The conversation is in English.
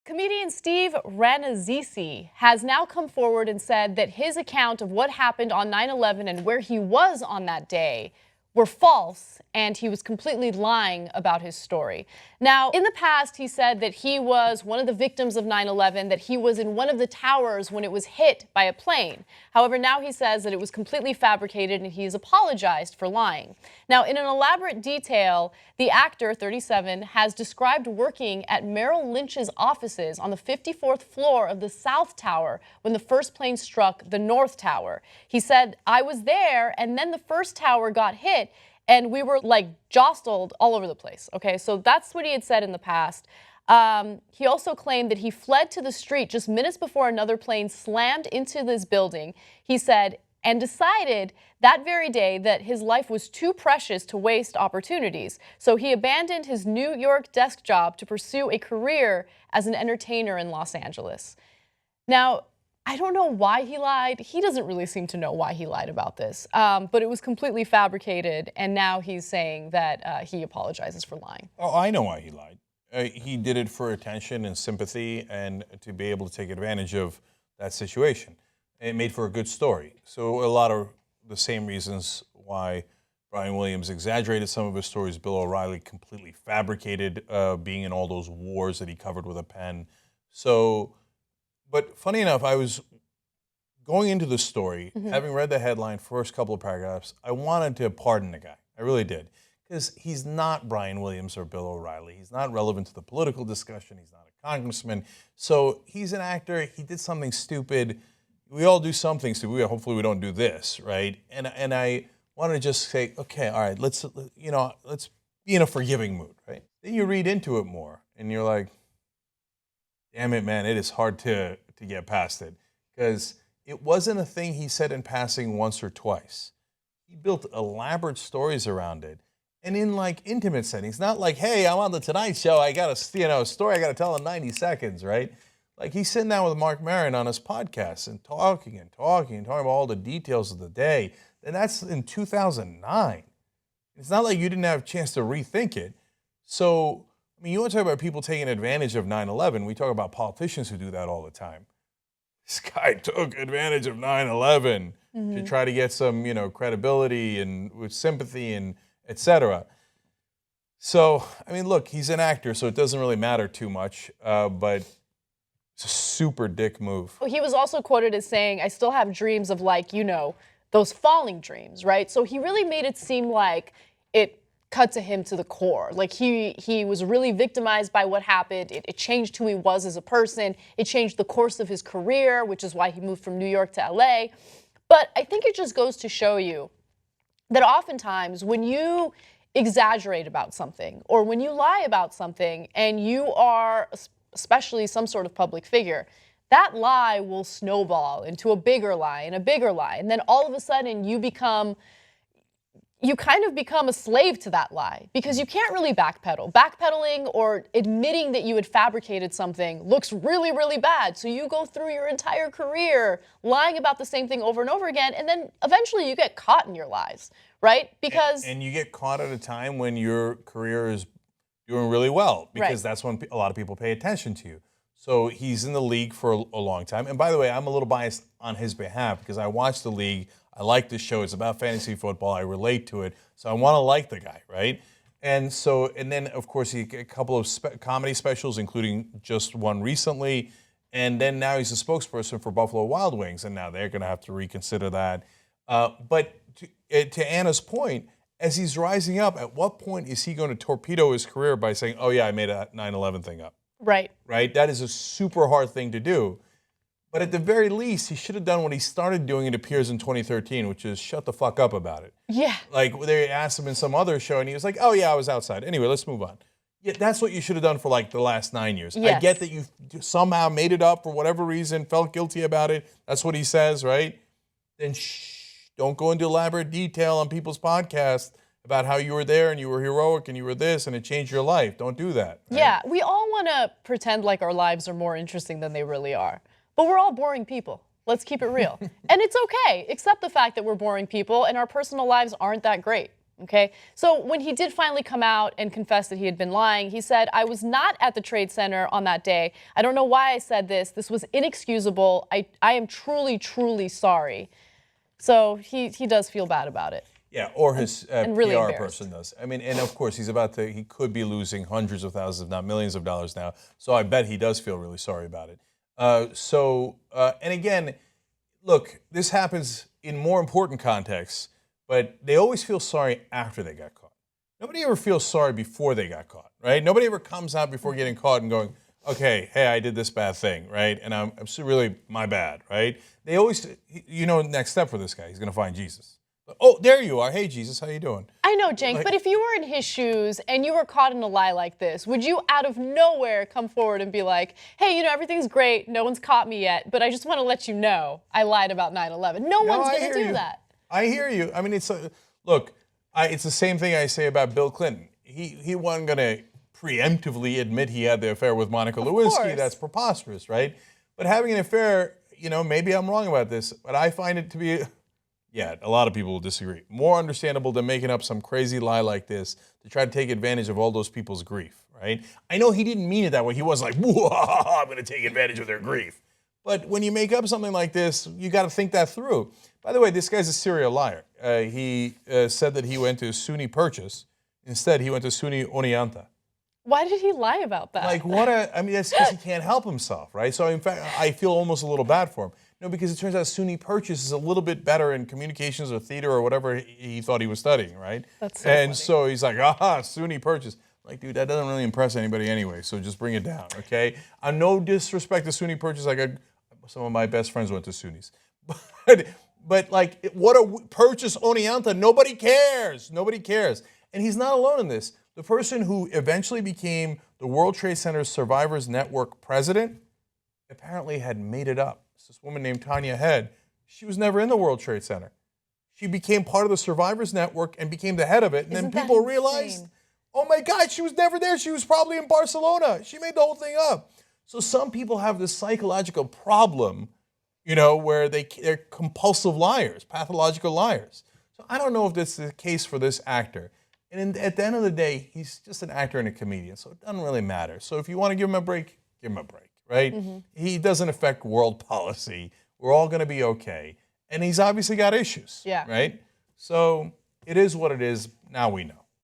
Comedian Steve Rannazzisi has now come forward and said that his account of what happened on 9/11 and where he was on that day were false, and he was completely lying about his story. Now, in the past, he said that he was one of the victims of 9/11, that he was in one of the towers when it was hit by a plane. However, now he says that it was completely fabricated and he's apologized for lying. Now, in an elaborate detail, the actor, 37, has described working at Merrill Lynch's offices on the 54th floor of the South Tower when the first plane struck the North Tower. He said, "I was there, and then the first tower got hit, and we were like jostled all over the place." Okay, so that's what he had said in the past. He also claimed that he fled to the street just minutes before another plane slammed into this building. He said, and decided that very day that his life was too precious to waste opportunities. So he abandoned his New York desk job to pursue a career as an entertainer in Los Angeles. Now, I don't know why he lied. He doesn't really seem to know why he lied about this, but it was completely fabricated, and now he's saying that he apologizes for lying. Oh, I know why he lied. He did it for attention and sympathy and to be able to take advantage of that situation. It made for a good story. So a lot of the same reasons why Brian Williams exaggerated some of his stories, Bill O'Reilly completely fabricated being in all those wars that he covered with a pen. So, but funny enough, I was going into the story, having read the headline, first couple of paragraphs, I wanted to pardon the guy. I really did. Because he's not Brian Williams or Bill O'Reilly. He's not relevant to the political discussion. He's not a congressman. So he's an actor. He did something stupid. We all do something stupid. Hopefully we don't do this, right? And I want to just say, okay, all right, let's be in a forgiving mood, right? Then you read into it more, and you're like, damn it, man, it is hard to get past it. Because it wasn't a thing he said in passing once or twice. He built elaborate stories around it. And in like intimate settings, not like, hey, I'm on the Tonight Show, I got a story I got to tell in 90 seconds, right? Like he's sitting down with Mark Maron on his podcast and talking about all the details of the day. And that's in 2009. It's not like you didn't have a chance to rethink it. So, I mean, you want to talk about people taking advantage of 9/11. We talk about politicians who do that all the time. This guy took advantage of 9/11 to try to get some, credibility and with sympathy and etc. So, I mean, look, he's an actor, so it doesn't really matter too much, but it's a super dick move. He was also quoted as saying, "I still have dreams of those falling dreams," right? So he really made it seem like it cut to him to the core. Like he was really victimized by what happened. It changed who he was as a person. It changed the course of his career, which is why he moved from New York to LA. But I think it just goes to show you that oftentimes when you exaggerate about something or when you lie about something and you are especially some sort of public figure, that lie will snowball into a bigger lie and a bigger lie. And then all of a sudden you kind of become a slave to that lie because you can't really backpedal. Backpedaling or admitting that you had fabricated something looks really, really bad. So you go through your entire career lying about the same thing over and over again, and then eventually you get caught in your lies, right? Because and you get caught at a time when your career is doing really well because that's when a lot of people pay attention to you. So he's in the league for a long time. And by the way, I'm a little biased on his behalf because I watch the league. I like this show. It's about fantasy football. I relate to it. So I want to like the guy, right? And then, of course, he a couple of comedy specials, including just one recently. And then now he's a spokesperson for Buffalo Wild Wings. And now they're going to have to reconsider that. But to Anna's point, as he's rising up, at what point is he going to torpedo his career by saying, oh, yeah, I made a 9/11 thing up? Right. That is a super hard thing to do. But at the very least, he should have done what he started doing, it appears, in 2013, which is shut the fuck up about it. Yeah. Like, they asked him in some other show, and he was like, oh, yeah, I was outside. Anyway, let's move on. Yeah, that's what you should have done for, the last 9 years. Yes. I get that you somehow made it up for whatever reason, felt guilty about it. That's what he says, right? Then don't go into elaborate detail on people's podcasts about how you were there and you were heroic and you were this and it changed your life. Don't do that. Right? Yeah, we all want to pretend like our lives are more interesting than they really are. But we're all boring people. Let's keep it real. And it's okay. Accept the fact that we're boring people and our personal lives aren't that great. Okay, so when he did finally come out and confess that he had been lying, he said, "I was not at the Trade Center on that day. I don't know why I said this. This was inexcusable. I am truly, truly sorry." So he does feel bad about it. Yeah, or his and really PR embarrassed. person does. I mean, and of course, he could be losing hundreds of thousands, if not millions of dollars now. So I bet he does feel really sorry about it. And again, look, this happens in more important contexts, but they always feel sorry after they got caught. Nobody ever feels sorry before they got caught, right? Nobody ever comes out before getting caught and going, okay, hey, I did this bad thing, right? And I'm really my bad, right? They always, next step for this guy, he's going to find Jesus. Oh, there you are. Hey, Jesus, how you doing? I know, Cenk, but if you were in his shoes and you were caught in a lie like this, would you out of nowhere come forward and be like, hey, everything's great, no one's caught me yet, but I just want to let you know I lied about 9/11. No one's going to do that. I hear you. I mean, it's the same thing I say about Bill Clinton. He wasn't going to preemptively admit he had the affair with Monica Lewinsky. That's preposterous, right? But having an affair, maybe I'm wrong about this, but I find it to be... Yeah, a lot of people will disagree. More understandable than making up some crazy lie like this to try to take advantage of all those people's grief, right? I know he didn't mean it that way. He was like, whoa, I'm going to take advantage of their grief. But when you make up something like this, you got to think that through. By the way, this guy's a serial liar. He said that he went to SUNY Purchase. Instead, he went to SUNY Oneonta. Why did he lie about that? That's because he can't help himself, right? So in fact, I feel almost a little bad for him. No, because it turns out SUNY Purchase is a little bit better in communications or theater or whatever he thought he was studying, right? That's so funny. So he's like, SUNY Purchase. Like, dude, that doesn't really impress anybody anyway, so just bring it down, okay? No disrespect to SUNY Purchase. Some of my best friends went to SUNYs. But what a Purchase Oneonta, nobody cares. Nobody cares. And he's not alone in this. The person who eventually became the World Trade Center's Survivors Network president apparently had made it up. This woman named Tanya Head, she was never in the World Trade Center. She became part of the Survivors Network and became the head of it. And then people realized, oh my God, she was never there. She was probably in Barcelona. She made the whole thing up. So some people have this psychological problem, where they're compulsive liars, pathological liars. So I don't know if this is the case for this actor. And at the end of the day, he's just an actor and a comedian, so it doesn't really matter. So if you want to give him a break, give him a break. Right? Mm-hmm. He doesn't affect world policy. We're all going to be okay. And he's obviously got issues. Yeah. Right? So it is what it is. Now we know.